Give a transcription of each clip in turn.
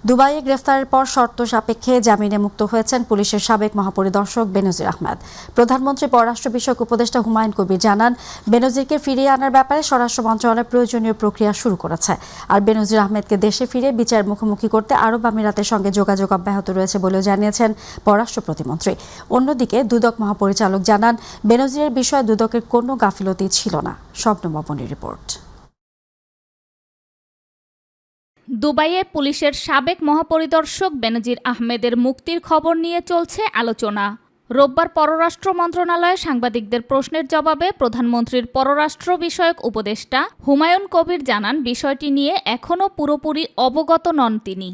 দুবাইয়ে গ্রেফতারের পর শর্ত সাপেক্ষে জামিনে মুক্ত হয়েছেন পুলিশের সাবেক মহাপরিদর্শক বেনজির আহমেদ। প্রধানমন্ত্রী পররাষ্ট্র বিষয়ক উপদেষ্টা হুমায়ুন কবির জানান, বেনজিরকে ফিরিয়ে আনার ব্যাপারে স্বরাষ্ট্র মন্ত্রণালয় প্রয়োজনীয় প্রক্রিয়া শুরু করেছে। আর বেনজির আহমেদকে দেশে ফিরে বিচার মুখোমুখি করতে আরব আমিরাতের সঙ্গে যোগাযোগ অব্যাহত রয়েছে বলেও জানিয়েছেন পররাষ্ট্র প্রতিমন্ত্রী। অন্যদিকে দুদক মহাপরিচালক জানান, বেনজিরের বিষয়ে দুদকের কোনো গাফিলতি ছিল না। শবনম অবনীর রিপোর্ট। দুবাইয়ে পুলিশের সাবেক মহাপরিদর্শক বেনজির আহমেদের মুক্তির খবর নিয়ে চলছে আলোচনা। রোববার পররাষ্ট্র মন্ত্রণালয়ে সাংবাদিকদের প্রশ্নের জবাবে প্রধানমন্ত্রীর পররাষ্ট্র বিষয়ক উপদেষ্টা হুমায়ুন কবির জানান, বিষয়টি নিয়ে এখনও পুরোপুরি অবগত নন তিনি।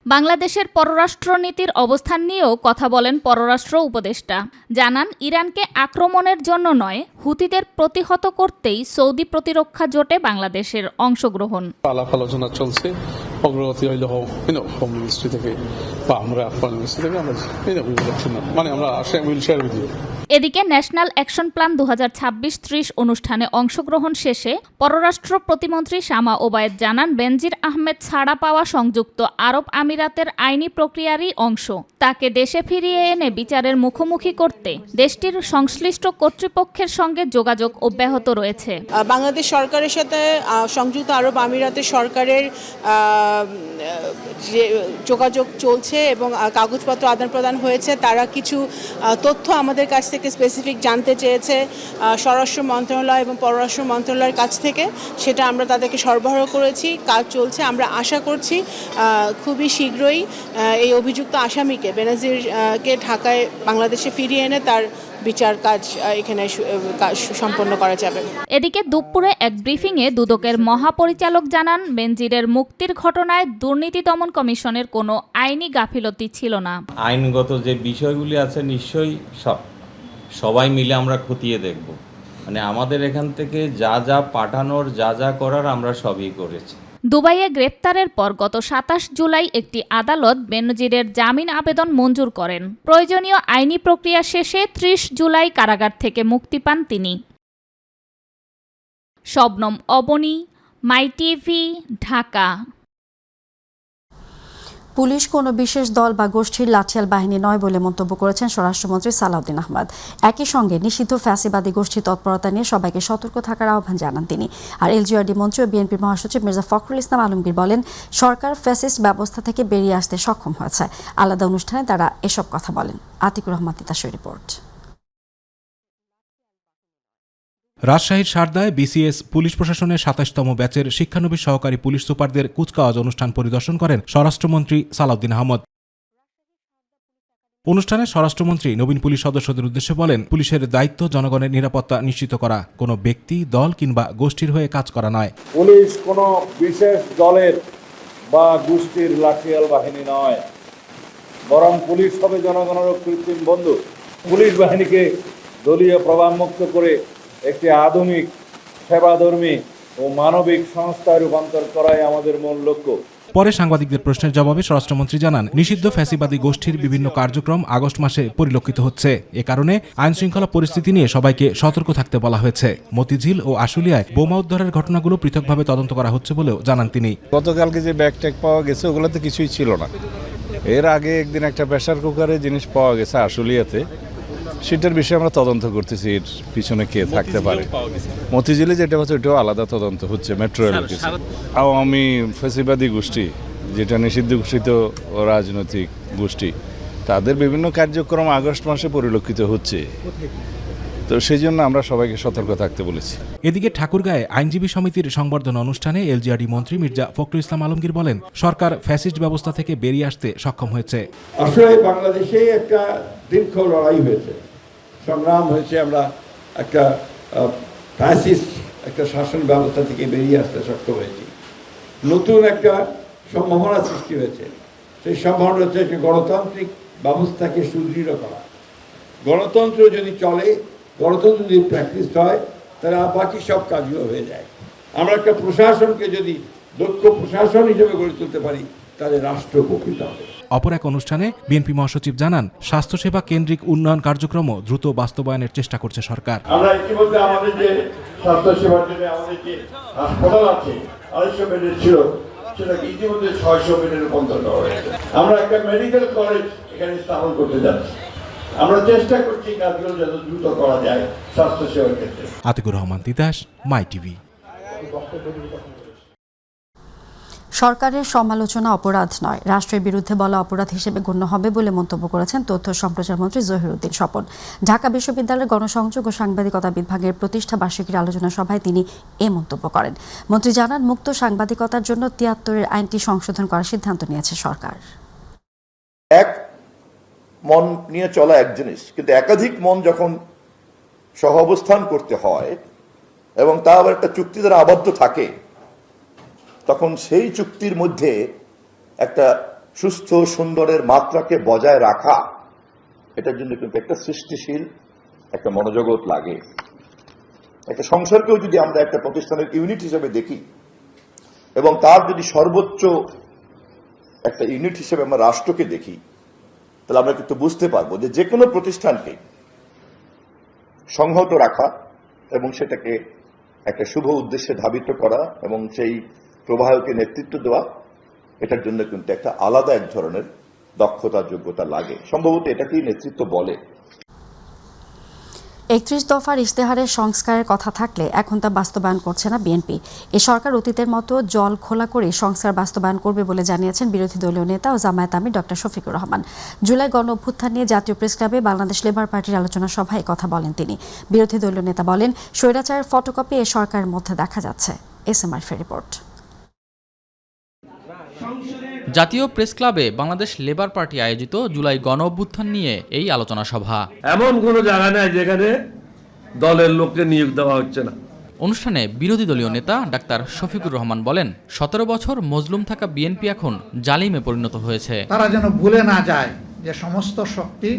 বাংলাদেশের পররাষ্ট্রনীতির অবস্থান নিয়েও কথা বলেন পররাষ্ট্র উপদেষ্টা। জানান, ইরানকে আক্রমণের জন্য নয়, হুতিদের প্রতিহত করতেই সৌদি প্রতিরক্ষা জোটে বাংলাদেশের অংশগ্রহণ। আলাপ আলোচনা চলছে, অগ্রগতি হইল হোম মিনিস্ট্রি থেকে বা আমরা ফরেন মিনিস্ট্রি থেকে আমরা এদিকে ন্যাশনাল অ্যাকশন প্ল্যান 2026-30 অনুষ্ঠানে অংশগ্রহণ শেষে পররাষ্ট্র প্রতিমন্ত্রী শামা ওবায়েদ জানান, বেনজির আহমেদ ছাড়া পাওয়া সংযুক্ত আরব আমিরাতের আইনি প্রক্রিয়ারই অংশ। তাকে দেশে ফিরিয়ে এনে বিচারের মুখোমুখি করতে দেশটির সংশ্লিষ্ট কর্তৃপক্ষের সঙ্গে যোগাযোগ অব্যাহত রয়েছে। বাংলাদেশ সরকারের সাথে সংযুক্ত আরব আমিরাতের সরকারের যে যোগাযোগ চলছে এবং কাগজপত্র আদান প্রদান হয়েছে। তারা কিছু তথ্য আমাদের কাছ থেকে স্পেসিফিক জানতে চেয়েছে স্বরাষ্ট্র মন্ত্রণালয় এবং পররাষ্ট্র মন্ত্রণালয়ের কাছ থেকে। সেটা আমরা তাদেরকে সরবরাহ করেছি, কাজ চলছে। আমরা আশা করছি খুবই শীঘ্রই এই অভিযুক্ত আসামিকে বেনজিরকে ঢাকায় বাংলাদেশে ফিরিয়ে এনে তার বিচার কাজ এখানে সম্পন্ন করা যাবে। এদিকে দুপুরে এক ব্রিফিংয়ে দুদকের মহাপরিচালক জানান, বেনজিরের মুক্তির ঘটনায় দুর্নীতি দমন কমিশনের কোনো আইনি গাফিলতি ছিল না। আইনগত যে বিষয়গুলি আছে নিশ্চয়ই সবাই মিলে আমরা খতিয়ে দেখব। মানে আমাদের এখান থেকে যা যা পাঠানোর যা যা করার আমরা সবই করেছি। দুবাইয়ে গ্রেপ্তারের পর গত 27 জুলাই একটি আদালত বেনজিরের জামিন আবেদন মঞ্জুর করেন। প্রয়োজনীয় আইনি প্রক্রিয়া শেষে 30 জুলাই কারাগার থেকে মুক্তি পান তিনি। শবনম অবনী, মাই টিভি, ঢাকা। পুলিশ কোনো বিশেষ দল বা গোষ্ঠীর লাঠিয়াল বাহিনী নয় বলে মন্তব্য করেছেন স্বরাষ্ট্রমন্ত্রী সালাউদ্দিন আহমেদ। একই সঙ্গে নিষিদ্ধ ফ্যাসিবাদী গোষ্ঠীর তৎপরতা নিয়ে সবাইকে সতর্ক থাকার আহ্বান জানান তিনি। আর এলজিআরডি মন্ত্রী ও বিএনপির মহাসচিব মির্জা ফখরুল ইসলাম আলমগীর বলেন, সরকার ফ্যাসিস্ট ব্যবস্থা থেকে বেরিয়ে আসতে সক্ষম হয়েছে। আলাদা অনুষ্ঠানে তারা এসব কথা বলেন। আতিকুর রহমান তিতাসের রিপোর্ট। রাজশাহীর সারদায় বিসিএস পুলিশ প্রশাসনের 27তম ব্যাচের শিক্ষানবিশ সহকারী পুলিশ সুপারদের কুচকাওয়াজ অনুষ্ঠান পরিদর্শন করেন স্বরাষ্ট্রমন্ত্রী সালাউদ্দিন আহমদ। অনুষ্ঠানে স্বরাষ্ট্রমন্ত্রী নবীন পুলিশ সদস্যদের উদ্দেশ্যে বলেন, পুলিশের দায়িত্ব জনগণের নিরাপত্তা নিশ্চিত করা, কোনো ব্যক্তি, দল কিংবা গোষ্ঠীর হয়ে কাজ করা নয়। পুলিশ কোনো বিশেষ দলের বা গোষ্ঠীর লাঠিয়াল বাহিনী নয়, বরং পুলিশ হবে জনগণের কৃত্রিম বন্ধু। পুলিশ বাহিনীকে দলীয় প্রভাবমুক্ত করে একটি আধুনিক, সেবাধর্মী ও মানবিক সংস্থায় রূপান্তর করাই আমাদের মূল লক্ষ্য। পরে সাংবাদিকদের প্রশ্নের জবাবে স্বরাষ্ট্রমন্ত্রী জানান, নিষিদ্ধ ফ্যাসিবাদী গোষ্ঠীর বিভিন্ন কার্যক্রম আগস্ট মাসে পরিলক্ষিত হচ্ছে। এ কারণে আইনশৃঙ্খলা পরিস্থিতি নিয়ে সবাইকে সতর্ক থাকতে বলা হয়েছে। মতিঝিল ও আশুলিয়ায় বোমা উদ্ধারের ঘটনাগুলো পৃথকভাবে তদন্ত করা হচ্ছে বলেও জানান তিনি। গতকালকে যে ব্যাগ ট্যাগ পাওয়া গেছে ওগুলোতে কিছুই ছিল না। এর আগে একদিন একটা প্রেসার কুকারে জিনিস পাওয়া গেছে আশুলিয়াতে, সেটার বিষয়ে আমরা তদন্ত করতেছি, এর পিছনে কে থাকতে পারে। মতিঝিলে যেটা হচ্ছে ওটাও আলাদা তদন্ত হচ্ছে। মেট্রো রেলের কিছু আওয়ামী ফ্যাসিবাদী গোষ্ঠী, যেটা নিষিদ্ধ ঘোষিত রাজনৈতিক গোষ্ঠী, তাদের বিভিন্ন কার্যক্রম আগস্ট মাসে পরিলক্ষিত হচ্ছে। তো সেই জন্য আমরা সবাইকে সতর্ক থাকতে বলেছি। এদিকে ঠাকুরগাঁয়ে আইনজীবী সমিতির সংবর্ধনা অনুষ্ঠানে এলজিআরডি মন্ত্রী মির্জা ফখরুল ইসলাম আলমগীর বলেন, সরকার ফ্যাসিস্ট ব্যবস্থা থেকে বেরিয়ে আসতে সক্ষম হয়েছে। আসলে বাংলাদেশে একটা দীর্ঘ লড়াই হয়েছে, সংগ্রাম হয়েছে। আমরা একটা ফ্যাসিস্ট একটা শাসন ব্যবস্থা থেকে বেরিয়ে আসতে সক্ষম হয়েছি। নতুন একটা সম্ভাবনা সৃষ্টি হয়েছে। সেই সম্ভাবনা হচ্ছে একটা গণতান্ত্রিক ব্যবস্থাকে সুদৃঢ় করা। গণতন্ত্র যদি চলে, গণতন্ত্র যদি প্র্যাকটিস হয়, তাহলে বাকি সব কাজগুলো হয়ে যায়। আমরা একটা প্রশাসনকে যদি দক্ষ প্রশাসন হিসেবে গড়ে তুলতে পারি, তাহলে রাষ্ট্র উপকৃত হবে। অপর এক অনুষ্ঠানে বিএনপি মহাসচিব জানান, স্বাস্থ্যসেবা কেন্দ্রিক উন্নয়ন কার্যক্রমও দ্রুত বাস্তবায়নের চেষ্টা করছে সরকার। আমরা ইতিমধ্যে আমাদের যে স্বাস্থ্যসেবার জন্য আমাদের যে হাসপাতাল আছে, 250 বেডের ছিল, সেটাকে ইতিমধ্যে 600 বেডে রূপান্তর করা হয়েছে। আমরা একটা মেডিকেল কলেজ এখানে স্থাপন করতে যাচ্ছি। আমরা চেষ্টা করছি কাজগুলো যত দ্রুত করা যায় স্বাস্থ্য সেবার ক্ষেত্রে। আতিকুর রহমান তিতাস, মাই টিভি। সরকারের সমালোচনা অপরাধ নয়, রাষ্ট্রের বিরুদ্ধে বলা অপরাধ হিসেবে গণ্য হবে বলে মন্তব্য করেছেন তথ্য সম্প্রচার মন্ত্রী জহিরুদ্দিন স্বপন। ঢাকা বিশ্ববিদ্যালয়ের গণসংযোগ ও সাংবাদিকতা বিভাগের প্রতিষ্ঠা বার্ষিকীর আলোচনা সভায় তিনি এ মন্তব্য করেন। মন্ত্রী জানান, মুক্ত সাংবাদিকতার জন্য ৭৩-এর আইনটি সংশোধন করার সিদ্ধান্ত নিয়েছে সরকার। এক মন নিয়ে চলা এক জিনিস, কিন্তু একাধিক মন যখন সহ অবস্থান করতে হয় এবং তা আবার একটা চুক্তি দ্বারা আবদ্ধ থাকে, তখন সেই চুক্তির মধ্যে একটা সুস্থ সুন্দরের মাত্রাকে বজায় রাখা, এটার জন্য কিন্তু একটা সৃষ্টিশীল একটা মনোজগৎ লাগে। একটা সংসারকেও যদি আমরা একটা প্রতিষ্ঠানের ইউনিট হিসেবে দেখি এবং তার যদি সর্বোচ্চ একটা ইউনিট হিসেবে আমরা রাষ্ট্রকে দেখি, তাহলে আমরা কিন্তু বুঝতে পারবো যে কোনো প্রতিষ্ঠানকে সংহত রাখা এবং সেটাকে একটা শুভ উদ্দেশ্যে ধাবিত করা এবং সেই প্রবাহকে নেতৃত্ব দেওয়া, এটার জন্য কিন্তু একটা আলাদা এক ধরনের দক্ষতা যোগ্যতা লাগে। সম্ভবত এটাকেই নেতৃত্ব বলে। ৩১ দফার ইশতেহারের সংস্কারের কথা থাকলে এখন তা বাস্তবায়ন করছে না বিএনপি। এ সরকার অতীতের মতো জল খোলা করে সংস্কার বাস্তবায়ন করবে বলে জানিয়েছেন বিরোধী দলীয় নেতা ও জামায়াত আমির ডক্টর শফিকুর রহমান। জুলাই গণ অভ্যুত্থান নিয়ে জাতীয় প্রেস ক্লাবে বাংলাদেশ লেবার পার্টির আলোচনা সভায় কথা বলেন তিনি। বিরোধী দলীয় নেতা বলেন, স্বৈরাচারের ফটোকপি এ সরকারের মধ্যে দেখা যাচ্ছে। এসএম আরিফের রিপোর্ট। জাতীয় প্রেস ক্লাবে বাংলাদেশ লেবার পার্টি আয়োজিত জুলাই গণ অভ্যুত্থান নিয়ে এই আলোচনা সভা। এমন কোনো জায়গা নেই যেখানে দলের লোককে নিয়োগ দেওয়া হচ্ছে না। অনুষ্ঠানে বিরোধী দলীয় নেতা ডাক্তার শফিকুর রহমান বলেন, ১৭ বছর মজলুম থাকা বিএনপি এখন জালিমে পরিণত হয়েছে। তারা যেন ভুলে না যায় যে সমস্ত শক্তি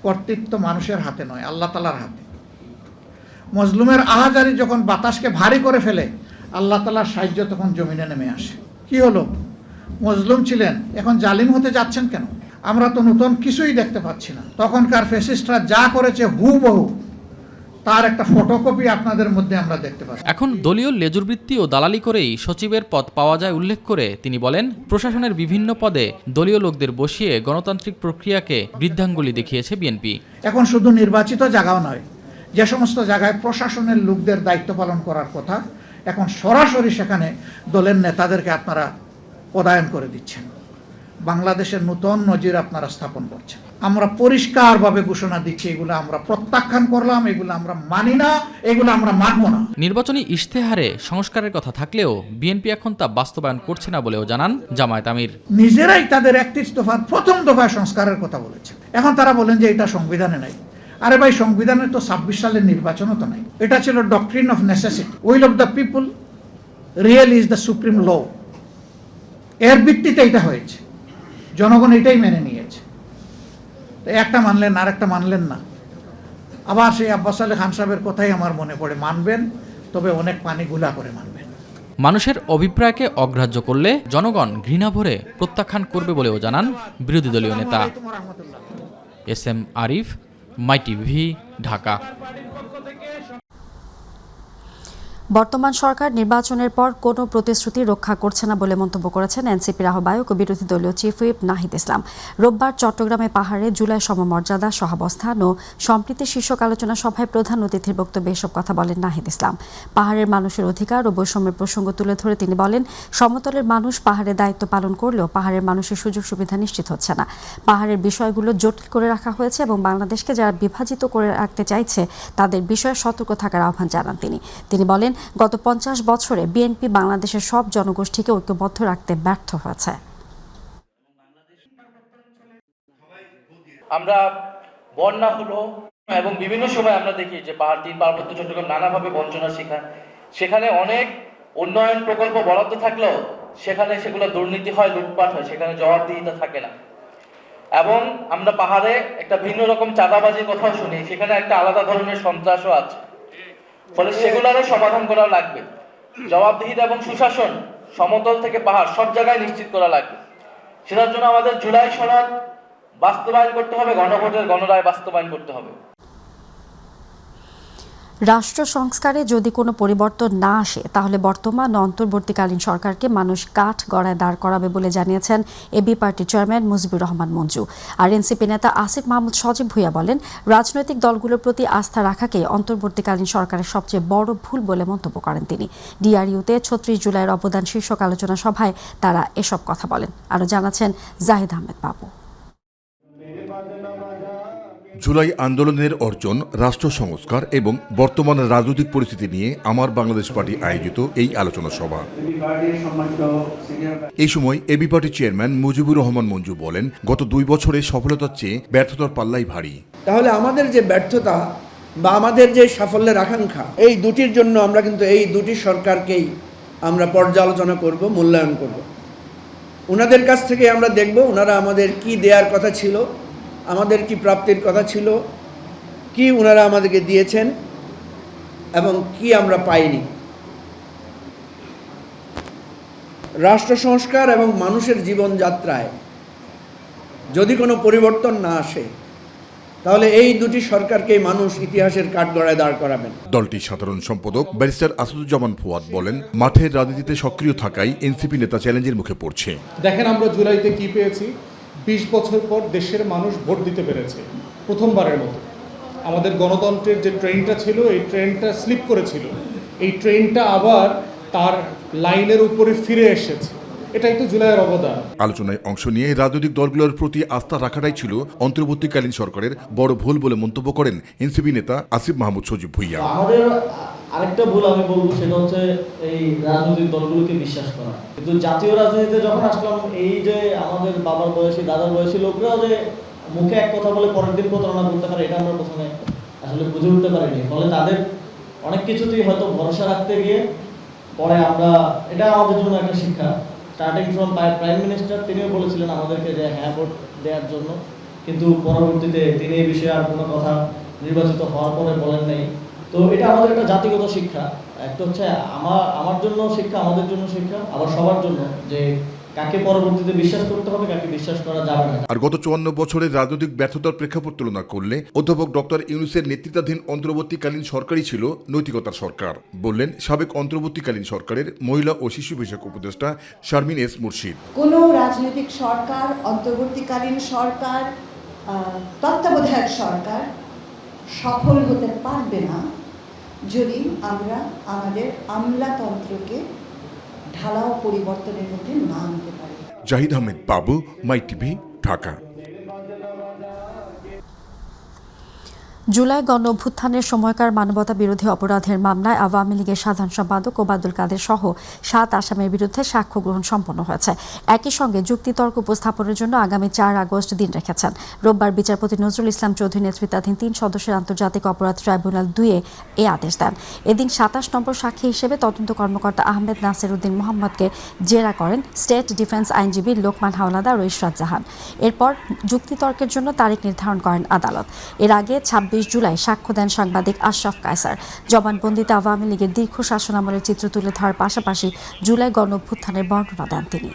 কর্তৃত্ব মানুষের হাতে নয়, আল্লাহ তাআলার হাতে। মজলুমের আহাজারি যখন বাতাসকে ভারী করে ফেলে, আল্লাহ তাআলার সাহায্য তখন জমিনে নেমে আসে। কি হলো? মজলুম ছিলেন, এখন জালিম হতে যাচ্ছেন কেন? আমরা তো নতুন কিছুই দেখতে পাচ্ছি না। তখনকার ফ্যাসিস্টরা যা করেছে হুবহু তার একটা ফটোকপি আপনাদের মধ্যে আমরা দেখতে পাচ্ছি। এখন দলীয় লেজুরবৃত্তি ও দালালি করেই সচিবের পদ পাওয়া যায় উল্লেখ করে তিনি বলেন, প্রশাসনের বিভিন্ন পদে দলীয় লোকদের বসিয়ে গণতান্ত্রিক প্রক্রিয়াকে বৃদ্ধাঙ্গুলি দেখিয়েছে বিএনপি। এখন শুধু নির্বাচিত জায়গাও নয়, যে সমস্ত জায়গায় প্রশাসনের লোকদের দায়িত্ব পালন করার কথা, এখন সরাসরি সেখানে দলের নেতাদেরকে আপনারা পদায়ন করে দিচ্ছেন। বাংলাদেশের নতুন নজির আপনারা স্থাপন করছেন। আমরা পরিষ্কারভাবে ঘোষণা দিচ্ছি, এগুলো আমরা প্রত্যাখ্যান করলাম, এগুলো আমরা মানি না, এগুলো আমরা মানব না। নির্বাচনী ইশতেহারে সংস্কারের কথা থাকলেও বিএনপি এখন তা বাস্তবায়ন করছে না বলেও জানান জামায়াত আমির। নিজেরাই তাদের ৩১ দফার প্রথম দফায় সংস্কারের কথা বলেছে, এখন তারা বলেন যে এটা সংবিধানে নাই। আরে ভাই, সংবিধানে তো ২৬ সালের নির্বাচনও তো নাই। এটা ছিল doctrine of necessity, will of the people, real is the supreme law. এর ভিত্তিতে এটা হয়েছে, জনগণ এটাই মেনে নিয়েছে। একটা মানলেন, আর একটা মানলেন না। আবার সেই আব্বাস আলী খান সাহেবের কথাই আমার মনে পড়ে, মানবেন তবে অনেক পানি গুলা করে মানবেন। মানুষের অভিপ্রায়কে অগ্রাহ্য করলে জনগণ ঘৃণা ভরে প্রত্যাখ্যান করবে বলেও জানান বিরোধী দলীয় নেতা। এসএম আরিফ, মাই টিভি, ঢাকা। বর্তমান সরকার নির্বাচনের পর কোনো প্রতিশ্রুতি রক্ষা করছে না বলে মন্তব্য করেছেন এনসিপির আহ্বায়ক ও বিরোধী দলীয় চিফ হুইপ নাহিদ ইসলাম। রোববার চট্টগ্রামে পাহাড়ে জুলাই সমমর্যাদা সহাবস্থান ও সম্প্রীতি শীর্ষক আলোচনা সভায় প্রধান অতিথির বক্তব্যে এসব কথা বলেন নাহিদ ইসলাম। পাহাড়ের মানুষের অধিকার ও বৈষম্যের প্রসঙ্গ তুলে ধরে তিনি বলেন, সমতলের মানুষ পাহাড়ে দায়িত্ব পালন করলেও পাহাড়ের মানুষের সুযোগ সুবিধা নিশ্চিত হচ্ছে না। পাহাড়ের বিষয়গুলো জটিল করে রাখা হয়েছে এবং বাংলাদেশকে যারা বিভাজিত করে রাখতে চাইছে তাদের বিষয়ে সতর্ক থাকার আহ্বান জানান তিনি বলেন, গত ৫০ বছরে বিএনপি বাংলাদেশের সব জনগোষ্ঠীকে ঐক্যবদ্ধ রাখতে ব্যর্থ হয়েছে। আমরা বন্যা হলো এবং বিভিন্ন সময় আমরা দেখি যে পাহাড়, তিন পার্বত্য চট্টগ্রাম নানাভাবে বঞ্চনার শিকার। সেখানে অনেক উন্নয়ন প্রকল্প বরাদ্দ থাকলেও সেখানে সেগুলো দুর্নীতি হয়, লুটপাট হয়, সেখানে জবাবদিহিতা থাকে না। এবং আমরা পাহাড়ে একটা ভিন্ন রকম চাঁদাবাজির কথাও শুনি, সেখানে একটা আলাদা ধরনের সন্ত্রাসও আছে। ফলে সেগুলোরও সমাধান করা লাগবে। জবাবদিহিতা এবং সুশাসন সমতল থেকে পাহাড় সব জায়গায় নিশ্চিত করা লাগবে। সেটার জন্য আমাদের জুলাই সনদ বাস্তবায়ন করতে হবে, গণভোটের গণরায় বাস্তবায়ন করতে হবে। রাষ্ট্র সংস্কারে যদি কোনো পরিবর্তন না আসে তাহলে বর্তমান অন্তর্বর্তীকালীন সরকারকে মানুষ কাঠ গড়ায় দাঁড় করাবে বলে জানিয়েছেন এবি পার্টির চেয়ারম্যান মুজিবুর রহমান মঞ্জু। আর এনসিপি নেতা আসিফ মাহমুদ সজীব ভুঁইয়া বলেন, রাজনৈতিক দলগুলোর প্রতি আস্থা রাখাকে অন্তর্বর্তীকালীন সরকারের সবচেয়ে বড় ভুল বলে মন্তব্য করেন তিনি। ডিআরইউতে ৩৬ জুলাইয়ের অবদান শীর্ষক আলোচনা সভায় তারা এসব কথা বলেন। আরও জানাচ্ছেন জাহিদ আহমেদ বাবু। জুলাই আন্দোলনের অর্জন, রাষ্ট্র সংস্কার এবং বর্তমান রাজনৈতিক পরিস্থিতি নিয়ে আমার বাংলাদেশ পার্টি আয়োজিত এই আলোচনা সভা। এই সময় এবি পার্টির চেয়ারম্যান মুজিবুর রহমান মঞ্জু বলেন, গত 2 বছরে সফলতার চেয়ে ব্যর্থতার পাল্লাই ভারী। তাহলে আমাদের যে ব্যর্থতা বা আমাদের যে সাফল্যের আকাঙ্ক্ষা, এই দুটির জন্য আমরা কিন্তু এই দুটি সরকারকেই আমরা পর্যালোচনা করব, মূল্যায়ন করব। ওনাদের কাছ থেকে আমরা দেখব ওনারা আমাদের কি দেওয়ার কথা ছিল, আমাদের কি প্রাপ্তির কথা ছিল, কি ওনারা আমাদেরকে দিয়েছেন এবং কি আমরা পাইনি। রাষ্ট্র সংস্কার এবং মানুষের জীবনযাত্রায় যদি কোনো পরিবর্তন না আসে তাহলে এই দুটি সরকারকেই মানুষ ইতিহাসের কাঠগড়ায় দাঁড় করাবেন। দলটির সাধারণ সম্পাদক ব্যারিস্টার আসাদুজ্জামান ফুয়াদ বলেন, মাঠের রাজনীতিতে সক্রিয় থাকায় এনসিপি নেতা চ্যালেঞ্জের মুখে পড়ছে। দেখেন আমরা জুলাইতে কি পেয়েছি, 20 বছর পর দেশের মানুষ ভোট দিতে পেরেছে প্রথমবারের মতো। আমাদের গণতন্ত্রের যে ট্রেনটা ছিল এই ট্রেনটা স্লিপ করেছিল, এই ট্রেনটা আবার তার লাইনের উপরে ফিরে এসেছে। এটাই তো জুলাইয়ের অবদান। আলোচনায় অংশ নিয়ে রাজনৈতিক দলগুলোর প্রতি আস্থা রাখাটাই ছিল অন্তর্বর্তীকালীন সরকারের বড় ভুল বলে মন্তব্য করেন এনসিপি নেতা আসিফ মাহমুদ সজীব ভুঁইয়া। আমাদের আরেকটা ভুল আমি বলবো, সেটা হচ্ছে এই রাজনৈতিক দলগুলোকে বিশ্বাস করা। কিন্তু জাতীয় রাজনীতিতে যখন আসলাম, এই যে আমাদের বাবার বয়সী, দাদার বয়সী লোকরাও যে মুখে এক কথা বলে পরের দিন প্রতারণা করতে পারে, এটা আমরা প্রথমে আসলে বুঝে উঠতে পারিনি। ফলে তাদের অনেক কিছুতেই হয়তো ভরসা রাখতে গিয়ে পরে আমরা, এটা আমাদের জন্য একটা শিক্ষা। স্টার্টিং ফ্রম প্রাইম মিনিস্টার, তিনিও বলেছিলেন আমাদেরকে যে হ্যাঁ ভোট দেওয়ার জন্য, কিন্তু পরবর্তীতে তিনি এই বিষয়ে আর কোনো কথা নির্বাচিত হওয়ার পরে বলেন নাই। তো এটা আমাদের একটা জাতিগত শিক্ষা। একটা হচ্ছে আমার জন্য শিক্ষা, আমাদের জন্য শিক্ষা, আবার সবার জন্য, যে কাকে পরবর্তীতে বিশ্বাস করতে হবে, কাকে বিশ্বাস করা যাবে না। আর গত 54 বছরের রাজনৈতিক ব্যর্থতার প্রেক্ষাপট তুলনা করলে অধ্যাপক ডক্টর ইউনূসের নেতৃত্বাধীন অন্তর্বর্তীকালীন সরকারই ছিল নৈতিকতার সরকার, বললেন সাবেক অন্তর্বর্তীকালীন সরকারের মহিলা ও শিশু বিষয়ক উপদেষ্টা শারমিন এস মুর্শিদ। কোনো রাজনৈতিক সরকার, অন্তর্বর্তীকালীন সরকার, তত্ত্বাবধায়ক সরকার সফল হতে পারবে না যদি আমরা আমাদের আমলাতন্ত্রকে ঢালাও পরিবর্তনের মধ্যে না আনতে পারি। জাহিদ আহমেদ বাবু, মাই টিভি, ঢাকা। জুলাই গণ অভ্যুত্থানের সময়কার মানবতা বিরোধী অপরাধের মামলায় আওয়ামী লীগের সাধারণ সম্পাদক ওবায়দুল কাদের সহ 7 আসামির বিরুদ্ধে সাক্ষ্য গ্রহণ সম্পন্ন হয়েছে। একই সঙ্গে যুক্তিতর্ক উপস্থাপনের জন্য আগামী 4 আগস্ট দিন রেখেছেন। রোববার বিচারপতি নজরুল ইসলাম চৌধুরী নেতৃত্বাধীন 3 সদস্যের আন্তর্জাতিক অপরাধ ট্রাইব্যুনাল 2 এ আদেশ দেন। এদিন 27 নম্বর সাক্ষী হিসেবে তদন্ত কর্মকর্তা আহমেদ নাসির উদ্দিন মোহাম্মদকে জেরা করেন স্টেট ডিফেন্স আইনজীবী লোকমান হাওলাদার ও ইশরাত জাহান। এরপর যুক্তিতর্কের জন্য তারিখ নির্ধারণ করেন আদালত। এর আগে 26 জুলাই সাক্ষ্য দেন সাংবাদিক আশরাফ কায়সার। জবানবন্দিতে আওয়ামী লীগের দীর্ঘ শাসনামলের চিত্র তুলে ধরার পাশাপাশি জুলাই গণ অভ্যুত্থানের বর্ণনা দেন তিনি।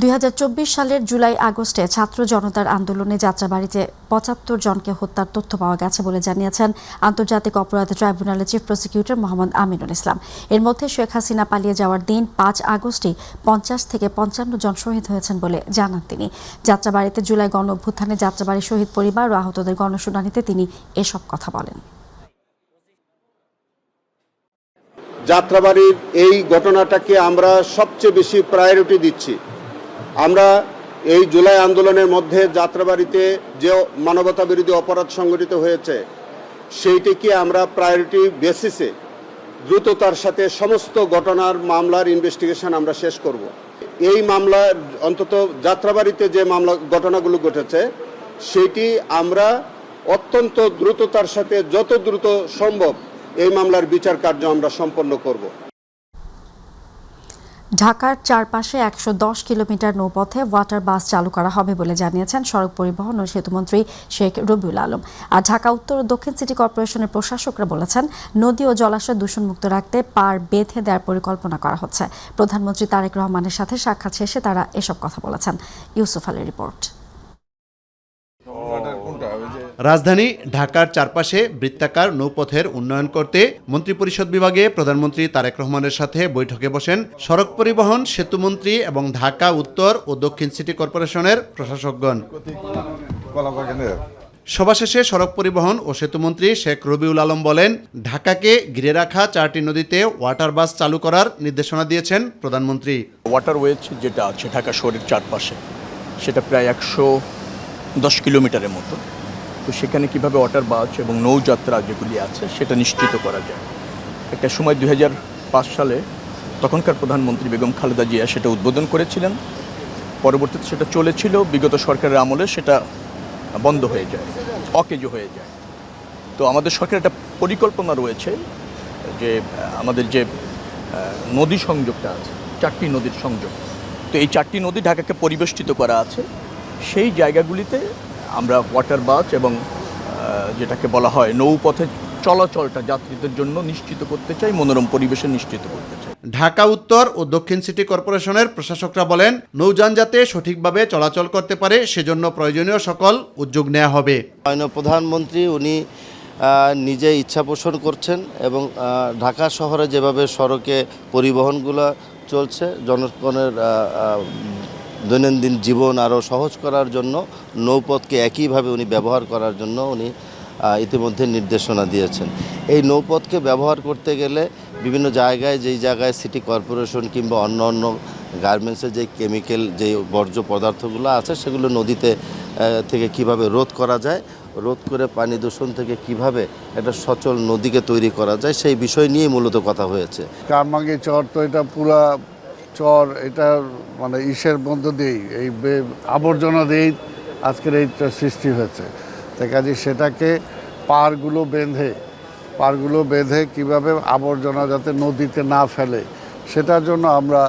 2024 সালের জুলাই আগস্টে ছাত্র জনতার আন্দোলনে যাত্রাবাড়িতে 75 জনকে হত্যার তথ্য পাওয়া গেছে বলে জানিয়েছেন আন্তর্জাতিক অপরাধ ট্রাইব্যুনালের চিফ প্রসিকিউটর মোহাম্মদ আমিনুল ইসলাম। এর মধ্যে শেখ হাসিনা পালিয়ে যাওয়ার দিন 5 আগস্টই 50 থেকে 55 জন শহীদ হয়েছেন বলে জানান তিনি। যাত্রাবাড়িতে জুলাই গণ অভ্যুত্থানে যাত্রাবাড়ি শহীদ পরিবার ও আহতদের গণশুনানিতে তিনি এসব কথা বলেন। যাত্রাবাড়ির এই ঘটনাটাকে আমরা সবচেয়ে বেশি প্রায়োরিটি দিচ্ছি। আমরা এই জুলাই আন্দোলনের মধ্যে যাত্রাবাড়িতে যে মানবতা বিরোধী অপরাধ সংঘটিত হয়েছে সেইটিকে আমরা প্রায়োরিটি বেসিসে দ্রুততার সাথে সমস্ত ঘটনার মামলার ইনভেস্টিগেশন আমরা শেষ করব। এই মামলার অন্তত যাত্রাবাড়িতে যে মামলা ঘটনাগুলো ঘটেছে সেটি আমরা অত্যন্ত দ্রুততার সাথে যত দ্রুত সম্ভব এই মামলার বিচার কার্য আমরা সম্পন্ন করব। ঢাকার চারপাশে 110 কিলোমিটার নৌপথে ওয়াটার বাস চালু করা হবে বলে জানিয়েছেন সড়ক পরিবহন ও সেতুমন্ত্রী শেখ রবিউল আলম। আর ঢাকা উত্তর ও দক্ষিণ সিটি কর্পোরেশনের প্রশাসকরা বলেছেন, নদী ও জলাশয় দূষণমুক্ত রাখতে পার বেঁধে দেওয়ার পরিকল্পনা করা হচ্ছে। প্রধানমন্ত্রী তারেক রহমানের সাথে সাক্ষাৎ শেষে তারা এসব কথা বলেছেন। ইউসুফ আলীর রিপোর্ট। রাজধানী ঢাকার চারপাশে বৃত্তাকার নৌপথের উন্নয়ন করতে মন্ত্রিপরিষদ বিভাগে প্রধানমন্ত্রী তারেক রহমানের সাথে বৈঠকে বসেন সড়ক পরিবহন সেতুমন্ত্রী এবং ঢাকা উত্তর ও দক্ষিণ সিটি কর্পোরেশনের প্রশাসকগণ। সভা শেষে সড়ক পরিবহন ও সেতুমন্ত্রী শেখ রবিউল আলম বলেন, ঢাকাকে ঘিরে রাখা 4টি নদীতে ওয়াটার বাস চালু করার নির্দেশনা দিয়েছেন প্রধানমন্ত্রী। ওয়াটারওয়েজ যেটা আছে ঢাকা শহরের চারপাশে, সেটা প্রায় 110 কিলোমিটারের মতো। তো সেখানে কিভাবে ওয়াটার বাস এবং নৌযাত্রা যেগুলি আছে সেটা নিশ্চিত করা যায়। একটা সময় 2005 সালে তখনকার প্রধানমন্ত্রী বেগম খালেদা জিয়া সেটা উদ্বোধন করেছিলেন। পরবর্তীতে সেটা চলেছিল, বিগত সরকারের আমলে সেটা বন্ধ হয়ে যায়, অকেজো হয়ে যায়। তো আমাদের সরকারের একটা পরিকল্পনা রয়েছে যে আমাদের যে নদী সংযোগটা আছে, 4টি নদীর সংযোগ, তো এই 4টি নদী ঢাকাকে পরিবেষ্টিত করা আছে। সেই জায়গাগুলিতে আমরা ওয়াটার বাস এবং যেটাকে বলা হয় নৌপথে চলাচলটা যাত্রীদের জন্য নিশ্চিত করতে চাই, মনোরম পরিবেশে নিশ্চিত করতে চাই। ঢাকা উত্তর ও দক্ষিণ সিটি কর্পোরেশনের প্রশাসকরা বলেন, নৌযান যাতে সঠিকভাবে চলাচল করতে পারে সেজন্য প্রয়োজনীয় সকল উদ্যোগ নেওয়া হবে। প্রধানমন্ত্রী উনি নিজে ইচ্ছা পোষণ করছেন এবং ঢাকা শহরে যেভাবে সড়কে পরিবহনগুলো চলছে, জনগণের দৈনন্দিন জীবন আরও সহজ করার জন্য নৌপথকে একইভাবে উনি ব্যবহার করার জন্য উনি ইতিমধ্যে নির্দেশনা দিয়েছেন। এই নৌপথকে ব্যবহার করতে গেলে বিভিন্ন জায়গায়, যেই জায়গায় সিটি কর্পোরেশন কিংবা অন্য অন্য গার্মেন্টসের যে কেমিক্যাল, যে বর্জ্য পদার্থগুলো আছে সেগুলো নদীতে থেকে কিভাবে রোধ করা যায়, রোধ করে পানি দূষণ থেকে কিভাবে একটা সচল নদীকে তৈরি করা যায়, সেই বিষয় নিয়েই মূলত কথা হয়েছে। কারমাঙ্গি চর তো এটা পুরা চর, এটা মানে ইসের মধ্য দিয়েই, এই আবর্জনা দিয়েই আজকের এইটা সৃষ্টি হয়েছে। তাই কাজে সেটাকে পাড়গুলো বেঁধে কিভাবে আবর্জনা যাতে নদীতে না ফেলে, সেটার জন্য আমরা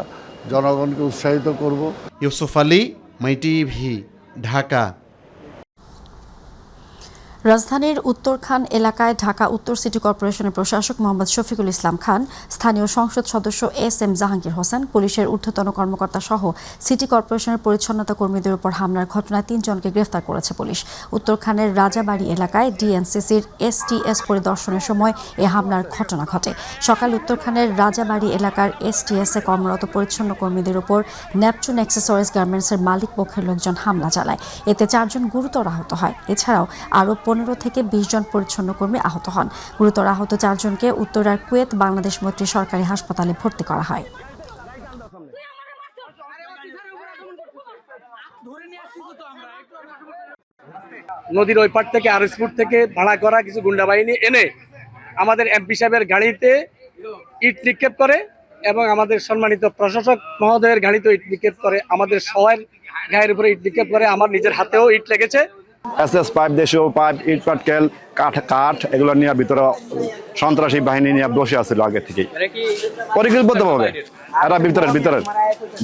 জনগণকে উৎসাহিত করব। ইউসুফ আলী, মাই টিভি, ঢাকা। রাজধানীর উত্তরখান এলাকায় ঢাকা উত্তর সিটি কর্পোরেশনের প্রশাসক মোহাম্মদ শফিকুল ইসলাম খান, স্থানীয় সংসদ সদস্য এস.এম. জাহাঙ্গীর হোসেন, পুলিশের ঊর্ধ্বতন কর্মকর্তা সহ সিটি কর্পোরেশনের পরিচ্ছন্নতা কর্মীদের উপর হামলার ঘটনায় 3 জনকে গ্রেফতার করেছে পুলিশ। উত্তরখানের রাজাবাড়ি এলাকায় ডিএনসিসির এসটিএস পরিদর্শনের সময় এ হামলার ঘটনা ঘটে। সকালে উত্তরখানের রাজাবাড়ি এলাকার এসটিএসে কর্মরত পরিচ্ছন্ন কর্মীদের উপর নেপচুন অ্যাক্সেসরিজ গার্মেন্টসের মালিক পক্ষের লোকজন হামলা চালায়। এতে 4 জন গুরুতর আহত হয়। এছাড়াও আরও 15 থেকে 20 জন পরিচ্ছন্ন কর্মী আহত হন। গুরুতর আহত 4 জনকে উত্তরার কুয়েত বাংলাদেশ মৈত্রী সরকারি হাসপাতালে ভর্তি করা হয়। নদীর ওই পার থেকে আরএসপুর থেকে ভাড়া করা কিছু গুন্ডা বাহিনী এনে আমাদের এমপি সাহেবের গাড়িতে ইট নিক্ষেপ করে এবং আমাদের সম্মানিত প্রশাসক মহোদয়ের গাড়িতে ইট নিক্ষেপ করে, আমাদের সবার গায়ের উপরে ইট নিক্ষেপ করে। আমার নিজের হাতেও ইট লেগেছে। এসএস পাইপ, দেশীয় পাইপ, ইট পাটকেল, কাঠ এগুলো নিয়ে ভিতরে সন্ত্রাসী বাহিনী নিয়ে বসে আছিল আগে থেকেই পরিকল্পিতভাবে। এরা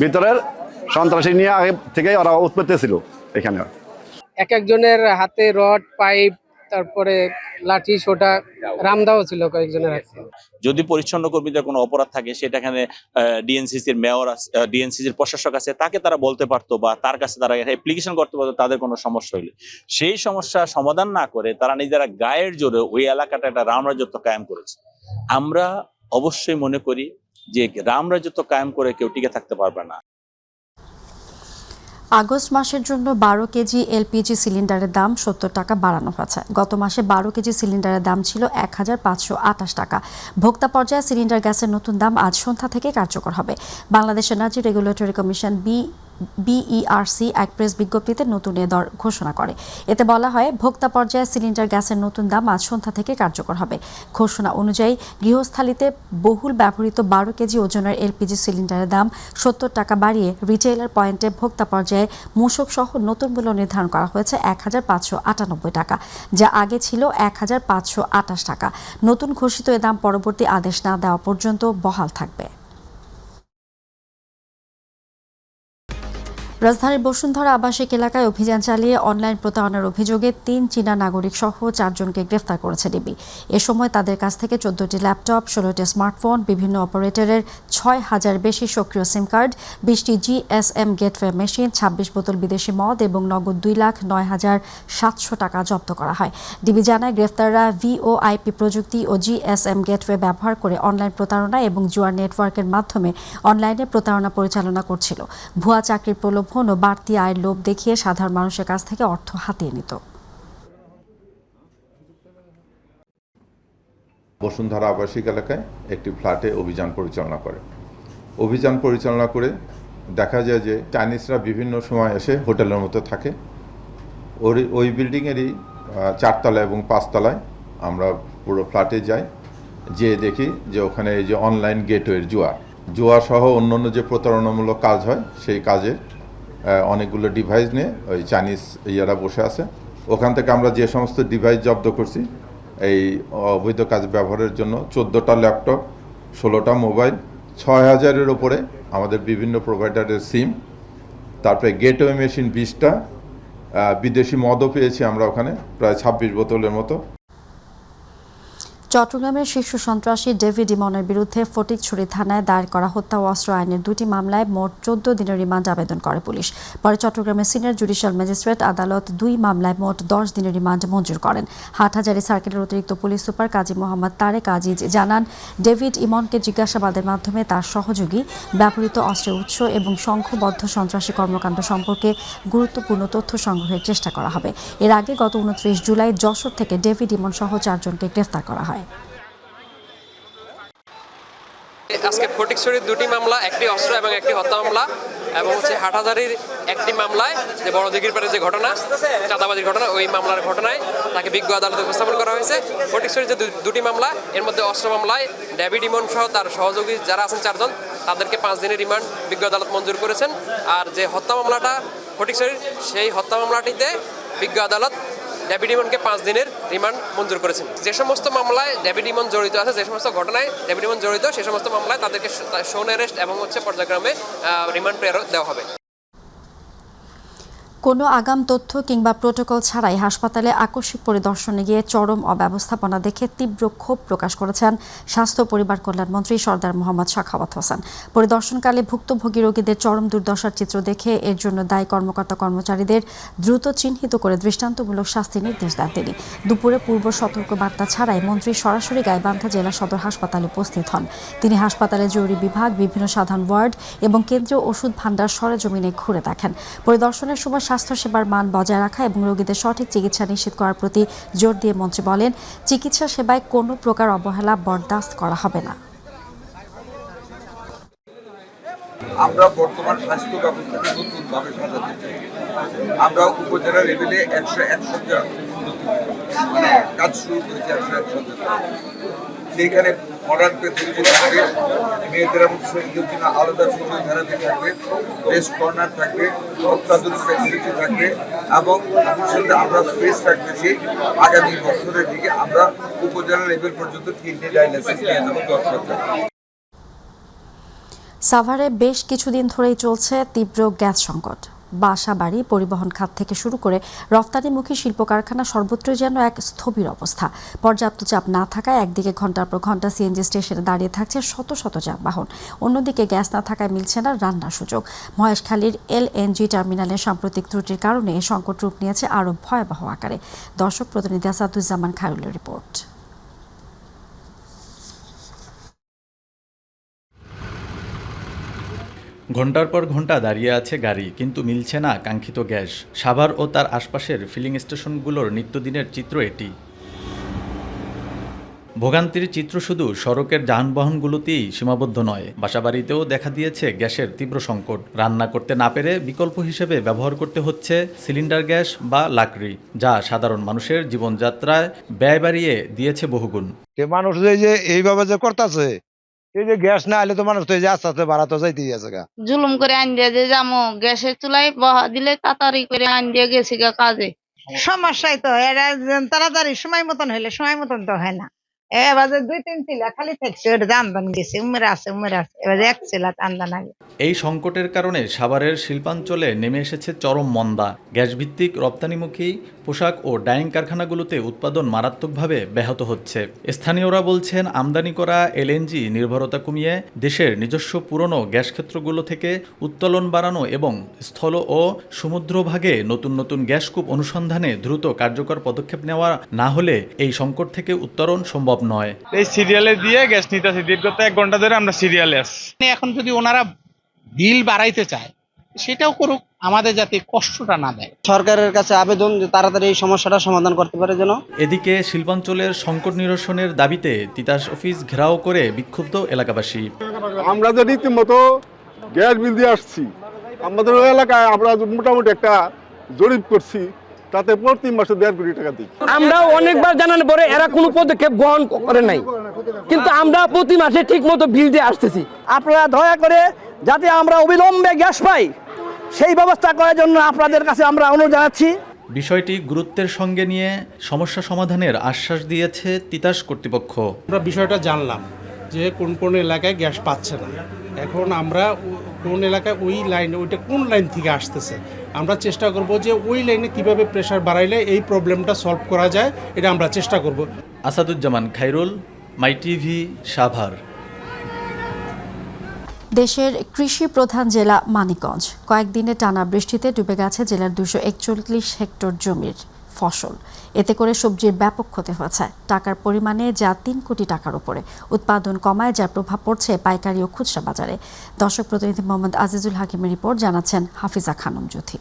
ভিতরের সন্ত্রাসী নিয়ে আগে থেকেই ওরা উৎপত্তি ছিল এখানে। এক একজনের হাতে রড, পাইপ, তারপরে লাঠি, সোটা, রামদাও ছিল কয়েকজনের হাতে। যদি পরিচ্ছন্ন কর্মীদের কোনো অপরাধ থাকে সেটা এখানে ডিএনসিসির মেয়র আছে, ডিএনসিসির প্রশাসক আছে, তাকে তারা বলতে পারতো বা তার কাছে তারা অ্যাপ্লিকেশন করতে পারতো তাদের কোনো সমস্যা হইলে। সেই সমস্যা সমাধান না করে তারা নিজেরা গায়ের জোরে ওই এলাকাটা একটা রাম রাজত্ব কায়েম করেছে। আমরা অবশ্যই মনে করি যে রাম রাজত্ব কায়েম করে কেউ টিকে থাকতে পারবে না। আগস্ট মাসের জন্য 12 কেজি এলপিজি সিলিন্ডারের দাম 70 টাকা বাড়ানো হয়েছে। গত মাসে 12 কেজি সিলিন্ডারের দাম ছিল 1528 টাকা। ভোক্তা পর্যায়ে সিলিন্ডার গ্যাসের নতুন দাম আজ সন্ধ্যা থেকে কার্যকর হবে। Bangladesh energy regulatory commission BERC এক প্রেস বিজ্ঞপ্তিতে নতুন এ দর ঘোষণা করে। এতে বলা হয়, ভোক্তা পর্যায়ে সিলিন্ডার গ্যাসের নতুন দাম আজ সন্ধ্যা থেকে কার্যকর হবে। ঘোষণা অনুযায়ী গৃহস্থালিতে বহুল ব্যবহৃত 12 কেজি ওজনের এলপিজি সিলিন্ডারের দাম 70 টাকা বাড়িয়ে রিটেইলার পয়েন্টে ভোক্তা পর্যায়ে মূসক সহ নতুন মূল্য নির্ধারণ করা হয়েছে 1598 টাকা, যা আগে ছিল 1528 টাকা। নতুন ঘোষিত এ দাম পরবর্তী আদেশ না দেওয়া পর্যন্ত বহাল থাকবে। রাজধানীর বসুন্ধরা আবাসিক এলাকায় অভিযান চালিয়ে অনলাইন প্রতারণার অভিযোগে 3 চীনা নাগরিক সহ 4 জনকে গ্রেফতার করেছে ডিবি। এ সময় তাদের কাছ থেকে 14টি ল্যাপটপ, 16টি স্মার্টফোন, বিভিন্ন অপারেটরের 6,000 বেশি সক্রিয় সিম কার্ড, 20টি জিএসএম গেটওয়ে মেশিন, 26 বোতল বিদেশি মদ এবং নগদ 2,09,700 টাকা জব্দ করা হয়। ডিবি জানায়, গ্রেফতাররা ভিওআইপি প্রযুক্তি ও জিএসএম গেটওয়ে ব্যবহার করে অনলাইন প্রতারণা এবং জুয়ার নেটওয়ার্কের মাধ্যমে অনলাইনে প্রতারণা পরিচালনা করছিল। ভুয়া চাকরির প্রলোভন ও বাড়তি আয়ের লোভ দেখিয়ে সাধারণ মানুষের কাছ থেকে অর্থ হাতিয়ে নিত। বসুন্ধরা আবাসিক এলাকায় একটি ফ্ল্যাটে অভিযান পরিচালনা করে দেখা যায় যে চাইনিজরা বিভিন্ন সময় এসে হোটেলের মতো থাকে। ওই বিল্ডিংয়েরই 4 তলা এবং 5 তলায় আমরা পুরো ফ্ল্যাটে যাই, যেয়ে দেখি যে ওখানে এই যে অনলাইন গেটওয়ের জুয়া সহ অন্যান্য যে প্রতারণামূলক কাজ হয় সেই কাজে অনেকগুলো ডিভাইস নিয়ে ওই চাইনিজ ইয়ারা বসে আছে। ওখান থেকে আমরা যে সমস্ত ডিভাইস জব্দ করছি এই অবৈধ কাজ ব্যবহারের জন্য 14টা ল্যাপটপ, 16টা মোবাইল, 6,000-এর ওপরে আমাদের বিভিন্ন প্রোভাইডারের সিম, তারপরে গেটওয়ে মেশিন 20টা, বিদেশি মদও পেয়েছি আমরা ওখানে প্রায় 26 বোতলের মতো। চট্টগ্রামের শীর্ষ সন্ত্রাসী ডেভিড ইমনের বিরুদ্ধে ফটিকছড়ি থানায় দায়ের করা হত্যা ও অস্ত্র আইনের 2টি মামলায় মোট 14 দিনের রিমান্ড আবেদন করে পুলিশ। পরে চট্টগ্রামের সিনিয়র জুডিশিয়াল ম্যাজিস্ট্রেট আদালত 2 মামলায় মোট 10 দিনের রিমান্ড মঞ্জুর করেন। হাটহাজারী সার্কেলের অতিরিক্ত পুলিশ সুপার কাজী মোহাম্মদ তারেক আজিজ জানান, ডেভিড ইমনকে জিজ্ঞাসাবাদের মাধ্যমে তার সহযোগী ব্যবহৃত অস্ত্রের উৎস এবং সংঘবদ্ধ সন্ত্রাসী কর্মকাণ্ড সম্পর্কে গুরুত্বপূর্ণ তথ্য সংগ্রহের চেষ্টা করা হবে। এর আগে গত 29 জুলাই যশোর থেকে ডেভিড ইমন সহ 4 জনকে গ্রেফতার করা হয়। আজকে ফটিকছড়ির 2টি মামলা, একটি অস্ত্র এবং একটি হত্যা মামলা, এবং হাটহাজারীর একটি মামলায় যে বড় দিঘির পারে যে ঘটনা, চাঁদাবাজির ঘটনা, ওই মামলার ঘটনায় তাকে বিজ্ঞ আদালতে উপস্থাপন করা হয়েছে। ফটিকছড়ির যে 2টি মামলা, এর মধ্যে অস্ত্র মামলায় ডেভিড ইমন সহ তার সহযোগী যারা আছেন 4 জন, তাদেরকে 5 দিনের রিমান্ড বিজ্ঞ আদালত মঞ্জুর করেছেন। আর যে হত্যা মামলাটা ফটিকছড়ির, সেই হত্যা মামলাটিতে বিজ্ঞ আদালত ডেভিড ইমনকে 5 দিনের রিমান্ড মঞ্জুর করেছেন। যে সমস্ত মামলায় ডেভিড ইমন জড়িত আছে, যে সমস্ত ঘটনায় ডেভিড ইমন জড়িত, সেই সমস্ত মামলায় তাদেরকে শোন অ্যারেস্ট এবং পর্যায়ক্রমে রিমান্ড প্রেরণ দেওয়া হবে। কোনো আগাম তথ্য কিংবা প্রোটোকল ছাড়াই হাসপাতালে আকস্মিক পরিদর্শনে গিয়ে চরম অব্যবস্থাপনা দেখে তীব্র ক্ষোভ প্রকাশ করেছেন স্বাস্থ্য পরিবার কল্যাণ মন্ত্রী সরদার মোহাম্মদ সাখাওয়াত হোসেন। পরিদর্শনকালে ভুক্তভোগী রোগীদের চরম দুর্দশার চিত্র দেখে এর জন্য দায়ী কর্মকর্তা কর্মচারীদের দ্রুত চিহ্নিত করে দৃষ্টান্তমূলক শাস্তির নির্দেশ দেন তিনি। দুপুরে পূর্ব সতর্ক বার্তা ছাড়াই মন্ত্রী সরাসরি গাইবান্ধা জেলা সদর হাসপাতালে উপস্থিত হন। তিনি হাসপাতালে জরুরি বিভাগ, বিভিন্ন সাধারণ ওয়ার্ড এবং কেন্দ্রীয় ওষুধ ভান্ডার সরেজমিনে ঘুরে দেখেন। পরিদর্শনের সময় স্বাস্থ্যসেবার মান বজায় রাখা এবং রোগীদের সঠিক চিকিৎসা নিশ্চিত করার প্রতি জোর দিয়ে মন্ত্রী বলেন, চিকিৎসা সেবায় কোনো প্রকার অবহেলা বরদাস্ত করা হবে না। আমরা বর্তমান স্বাস্থ্য ব্যবস্থাকে নতুনভাবে সাজাতে চাই। আমরা উপজেলা লেভেলে 101 শয্যা কাজ শুরু করেছি। 101 শয্যা সেইখানে মডার্ন ফেসিলিটি থাকবে, মেয়েদের এবং শরীরের জন্য আলাদা ফিজিওথেরাপি থাকবে, রেস্ট কর্নার থাকবে, অত্যাধুনিক ফেসিলিটি থাকবে, এবং ভবিষ্যতে আমরা স্পেস রাখতেছি আগামী বছরের দিকে আমরা উপজেলা লেভেল পর্যন্ত কিডনি ডায়ালিসিস নিয়ে যাবো 10 শয্যা। সাভারে বেশ কিছুদিন ধরেই চলছে তীব্র গ্যাস সংকট। বাসা বাড়ি, পরিবহন খাত থেকে শুরু করে রফতানিমুখী শিল্প কারখানা সর্বত্রই যেন এক স্থবির অবস্থা। পর্যাপ্ত চাপ না থাকায় একদিকে ঘন্টার পর ঘন্টা সিএনজি স্টেশনে দাঁড়িয়ে থাকছে শত শত যানবাহন, অন্যদিকে গ্যাস না থাকায় মিলছে না রান্নার সুযোগ। মহেশখালীর এলএনজি টার্মিনালের সাম্প্রতিক ত্রুটির কারণে এই সংকট রূপ নিয়েছে আরও ভয়াবহ আকারে। দর্শক প্রতিনিধি আসাদুজ্জামান খায়রুলের রিপোর্ট। ঘন্টার পর ঘন্টা দাঁড়িয়ে আছে গাড়ি, কিন্তু মিলছে না কাঙ্ক্ষিত গ্যাস। সাভার ও তার আশপাশের ফিলিং স্টেশনগুলোর নিত্যদিনের চিত্র এটি। ভোগান্তির চিত্র শুধু সড়কের যানবাহনগুলোতেই সীমাবদ্ধ নয়, বাসাবাড়িতেও দেখা দিয়েছে গ্যাসের তীব্র সংকট। রান্না করতে না পেরে বিকল্প হিসেবে ব্যবহার করতে হচ্ছে সিলিন্ডার গ্যাস বা লাকড়ি, যা সাধারণ মানুষের জীবনযাত্রায় ব্যয় বাড়িয়ে দিয়েছে বহুগুণ। মানুষ যে এইভাবে যে করতেছে, এই যে গ্যাস না আইলে তো মানুষ তো এই যে আস্তে আস্তে বাড়াতে যাইতেই আছে গা। জুলুম করে আইন দিয়ে যে যাবো, গ্যাসের চুলায় বহা দিলে তাড়াতাড়ি করে আইন দিয়ে গেছি গা কাজে। সমস্যাই তো এরা তাড়াতাড়ি সময় মতন হইলে সময় মতন তো হয় না। এবার 2-3 চিলা খালি থাকছে, ওটা আমদানি গেছে, উমের আছে এবার 1 চিলা আমদানি আগে। এই সংকটের কারণে সাভারের শিল্পাঞ্চলে নেমে এসেছে চরম মন্দা। গ্যাসভিত্তিক রপ্তানিমুখী পোশাক ও ডাইং কারখানাগুলোতে উৎপাদন মারাত্মকভাবে ব্যাহত হচ্ছে। স্থানীয়রা বলছেন, আমদানি করা এলএনজি নির্ভরতা কমিয়ে দেশের নিজস্ব পুরনো গ্যাস ক্ষেত্রগুলো থেকে উত্তোলন বাড়ানো এবং স্থল ও সমুদ্রভাগে নতুন নতুন গ্যাসকূপ অনুসন্ধানে দ্রুত কার্যকর পদক্ষেপ নেওয়া না হলে এই সংকট থেকে উত্তরণ সম্ভব নয়। এই সিরিয়ালে দিয়ে গ্যাস নিতেছি, দীর্ঘত 1 ঘন্টা ধরে আমরা সিরিয়ালে আছি। এখন যদি ওনারা বিল বাড়াইতে চায় সেটাও করুক, আমাদের যাতে কষ্টটা না দেয়। সরকারের কাছে আবেদন যে তাড়াতাড়ি এই সমস্যাটা সমাধান করতে পারে যেন। এদিকে শিল্পাঞ্চলের সংকট নিরসনের দাবিতে তিতাস অফিস ঘেরাও করে বিক্ষুব্ধ এলাকাবাসী। আমরা যে রীতিমতো গ্যাস বিল দিয়ে আসছি, আমাদের ওই এলাকায় আমরা মোটামুটি একটা জরিপ করছি, তাতে প্রতি মাসে 1.5 কোটি টাকা দিই। আমরা অনেকবার জানানোর পরে এরা কোনো পদক্ষেপ গ্রহণ করে নাই, কিন্তু আমরা প্রতি মাসে ঠিক মতো বিল দিয়ে আসতেছি। আপনারা দয়া করে যাতে আমরা অবিলম্বে গ্যাস পাই সেই ব্যবস্থা করার জন্য আপনাদের কাছে আমরা অনুরোধ জানাচ্ছি। বিষয়টি গুরুত্বের সঙ্গে নিয়ে সমস্যা সমাধানের আশ্বাস দিয়েছে তিতাস কর্তৃপক্ষ। আমরা বিষয়টা জানলাম যে কোন কোন এলাকায় গ্যাস পাচ্ছে না। এখন আমরা কোন এলাকায় ওই লাইন, ওইটা কোন লাইন থেকে আসতেছে, আমরা চেষ্টা করব যে ওই লাইনে কিভাবে প্রেসার বাড়াইলে এই প্রবলেমটা সলভ করা যায়, এটা আমরা চেষ্টা করব। আসাদুজ্জামান খাইরুল, মাই টিভি, সাভার। দেশের কৃষি প্রধান জেলা মানিকগঞ্জ। কয়েকদিনে টানা বৃষ্টিতে ডুবে গেছে জেলার 241 হেক্টর জমির ফসল। এতে করে সবজির ব্যাপক ক্ষতি হয়েছে। টাকার পরিমাণে যা 3 কোটি টাকার উপরে। উৎপাদন কমায় যার প্রভাব পড়ছে পাইকারি ও খুচরা বাজারে। দর্শক প্রতিনিধি মোহাম্মদ আজিজুল হাকিমের রিপোর্ট, জানাচ্ছেন হাফিজা খানম জ্যোতি।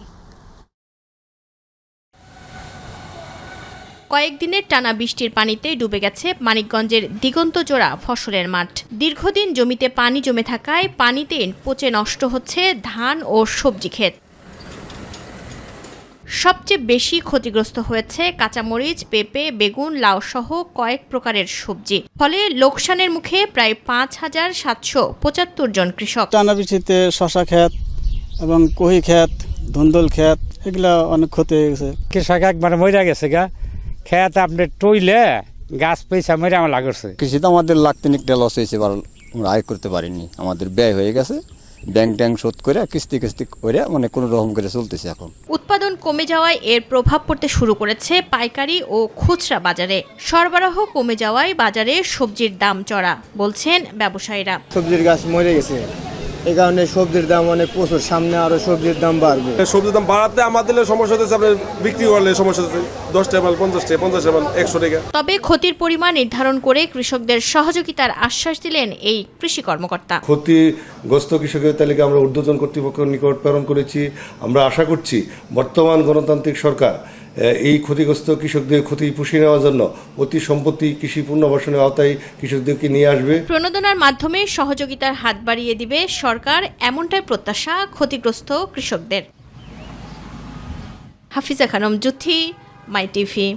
কয়েকদিনের টানা বৃষ্টির পানিতে ডুবে গেছে মানিকগঞ্জের দিগন্তজোড়া ফসলের মাঠ। দীর্ঘদিন জমিতে পানি জমে থাকায় পানিতে পচে নষ্ট হচ্ছে ধান ও সবজি ক্ষেত। সবচেয়ে বেশি ক্ষতিগ্রস্ত হয়েছে কাঁচামরিচ, পেঁপে, বেগুন, লাউ সহ কয়েক প্রকারের সবজি। ফলে লোকসানের মুখে প্রায় 5,775 জন কৃষক। টানা বৃষ্টিতে শশা ক্ষেত এবং কহি ক্ষেত, ধুন্দল ক্ষেত, এগুলা অনেক ক্ষতি হয়ে গেছে। কৃষক একবার মরে গেছে গা, ক্ষেত আপনি টইলে গাছ পয়সা মরে আমার লাগছে। কৃষিতে আমাদের লাখ 3 লস হয়েছে, আমরা আয় করতে পারিনি, আমাদের ব্যয় হয়ে গেছে। ব্যাংক ট্যাঙ্ক শোধ করে কিস্তি করে মানে কোনো রকম করে চলতেছে। এখন উৎপাদন কমে যাওয়ায় এর প্রভাব পড়তে শুরু করেছে পাইকারি ও খুচরা বাজারে। সরবরাহ কমে যাওয়ায় বাজারে সবজির দাম চড়া, বলছেন ব্যবসায়ীরা। সবজির গাছ মরে গেছে, এই কারণে সবজির দাম অনেক প্রচুর, সামনে আরো সবজির দাম বাড়বে। সবজির দাম বাড়াতে আমাদের সমস্যা হচ্ছে, আপনার বিক্রি করলে সমস্যা হচ্ছে 10 টাকা, 50 টাকা, 50 টাকা, 100 টাকা। তবে ক্ষতির পরিমাণ নির্ধারণ করে কৃষকদের সহযোগিতার আশ্বাস দিলেন এই কৃষি কর্মকর্তা। ক্ষতিগ্রস্ত কৃষকের তালিকা আমরা ঊর্ধ্বতন কর্তৃপক্ষের নিকট প্রেরণ করেছি। আমরা আশা করছি বর্তমান গণতান্ত্রিক সরকার এই ক্ষতিগ্রস্ত কৃষকদের ক্ষতি পুষিয়ে নেওয়ার জন্য অতি সম্পত্তি কৃষি পুনর্বাসনের আওতায় কৃষকদেরকে নিয়ে আসবে। প্রণোদনার মাধ্যমে সহযোগিতার হাত বাড়িয়ে দিবে সরকার, এমনটাই প্রত্যাশা ক্ষতিগ্রস্ত কৃষকদের। হাফিজা খানম জ্যোতি, মাই টিভি।